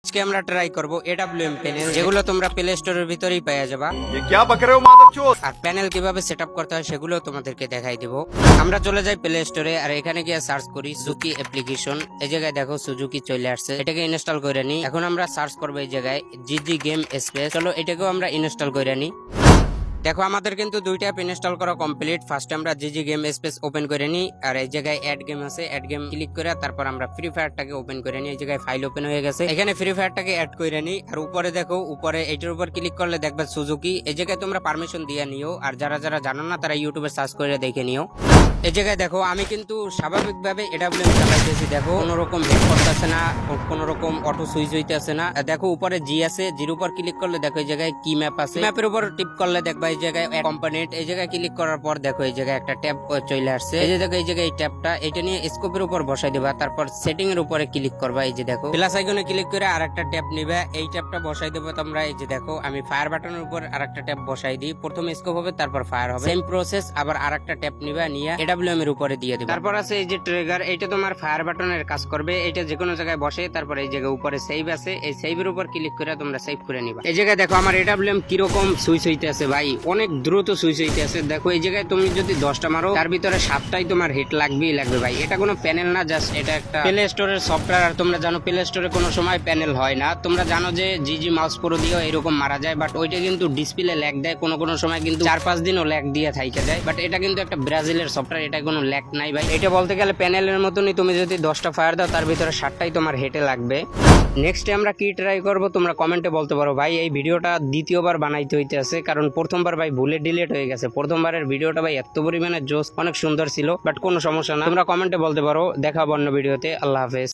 আজকে আমরা ট্রাই করব এডব্লিউএম প্যানেল, যেগুলো তোমরা প্লে স্টোরের ভিতরেই পেয়ে যাবা। ये क्या बक रहे हो मादरचोद। আর প্যানেল কিভাবে সেটআপ করতে হয় সেগুলো তোমাদেরকে দেখাই দিব। আমরা চলে যাই প্লে স্টোরে, আর এখানে গিয়ে সার্চ করি সুজুকি অ্যাপ্লিকেশন। এই জায়গায় দেখো সুজুকি চলে আসছে, এটাকে ইনস্টল করে নি। এখন আমরা সার্চ করবো এই জায়গায় জিজি গেম স্পেস। চলো এটাকেও আমরা ইনস্টল করে নি। দেখো আমাদের কিন্তু দুইটা অ্যাপ ইনস্টল করা কমপ্লিট। ফার্স্ট আমরা জিজি গেম স্পেস ওপেন করে নিই, আর এই জায়গায় অ্যাড গেম আছে, অ্যাড গেম ক্লিক করে তারপর আমরা ফ্রি ফায়ারটাকে ওপেন করে নিই। এই জায়গায় ফাইল ওপেন হয়ে গেছে, এখানে ফ্রি ফায়ারটাকে অ্যাড করে নিই। আর উপরে দেখো, উপরে এইটার উপর ক্লিক করলে দেখবে সুজুকি। এই জায়গায় তোমরা পারমিশন দিয়ে নিও, আর যারা যারা জানো না তারা ইউটিউবে সার্চ করে দেখে নিও। এই জায়গায় দেখো আমি কিন্তু স্বাভাবিকভাবে এডব্লিউএম চালাইতেছি। দেখো কোনো রকম হেড করতেছে না, কোনো রকম অটো সুইচ হইতেছে না। দেখো উপরে জি আছে, জির উপর ক্লিক করলে দেখো এই জায়গায় কি ম্যাপ আছে, ম্যাপের উপর টিপ করলে দেখবা এই জায়গায় কম্পোনেন্ট। এই জায়গায় ক্লিক করার পর দেখো এই জায়গায় একটা ট্যাব চলে আসছে। এই যে দেখো এই জায়গায় এই ট্যাবটা, এটা নিয়ে স্কোপের উপর বসাই দিবা, তারপর সেটিং এর উপরে ক্লিক করবা। এই যে দেখো প্লাস আইকনে ক্লিক করে আরেকটা ট্যাব নিবা, এই ট্যাবটা বসাই দেবো তোমরা। এই যে দেখো আমি ফায়ার বাটনের উপর আরেকটা ট্যাব বসাই দিই, প্রথমে স্কোপ হবে তারপর ফায়ার হবে, সেম প্রসেস। আবার আরেকটা ট্যাব নিবা, নিয়ে এডব্লিউএম এর উপরে দিয়ে দিবা। তারপর আছে এই যে ট্রিগার, এইটা তোমার ফায়ার বাটনের কাজ করবে, এটা যে কোনো জায়গায় বসে। তারপর এই জায়গায় উপরে সেভ আছে, এই সেভের উপর ক্লিক করে তোমরা সেভ করে নিবা। এই জায়গায় দেখো আমার এডব্লিউএম কিরকম সুইচ হইতে আছে ভাই, অনেক দ্রুত সুইচ হইতে আছে। দেখো এই জায়গায় তুমি যদি 10টা মারো তার ভিতরে 7টাই তোমার হিট লাগবেই লাগবে ভাই। এটা কোনো প্যানেল না, জাস্ট এটা একটা প্লে স্টোরের সফটওয়্যার। আর তোমরা জানো প্লে স্টোরে কোনো সময় প্যানেল হয় না। তোমরা জানো যে জিজি মাউস প্রো দিয়েও এরকম মারা যায়, বাট ওইটা কিন্তু ডিসপ্লে ল্যাগ দেয়, কোনো সময় কিন্তু 4-5 দিনও ল্যাগ দিয়ে থাইকে যায়। বাট এটা কিন্তু একটা ব্রাজিলের সফটওয়্যার, এটা কোনো ল্যাগ নাই ভাই। এটা বলতে গেলে প্যানেলের মতনই, তুমি যদি 10টা ফায়ার দাও তার ভিতরে 7টাই তোমার হেটে লাগবে। নেক্সটে আমরা কি ট্রাই করব তোমরা কমেন্টে বলতে পারো। ভাই এই ভিডিওটা দ্বিতীয়বার বানাইতে হইতে আছে, কারণ প্রথমবার ভাই ভুলে ডিলিট হয়ে গেছে। প্রথমবারের ভিডিওটা ভাই এত পরিমাণে জোস, অনেক সুন্দর ছিল, বাট কোনো সমস্যা না, তোমরা কমেন্টে বলতে পারো। দেখা হবে অন্য ভিডিওতে। আল্লাহ হাফেজ।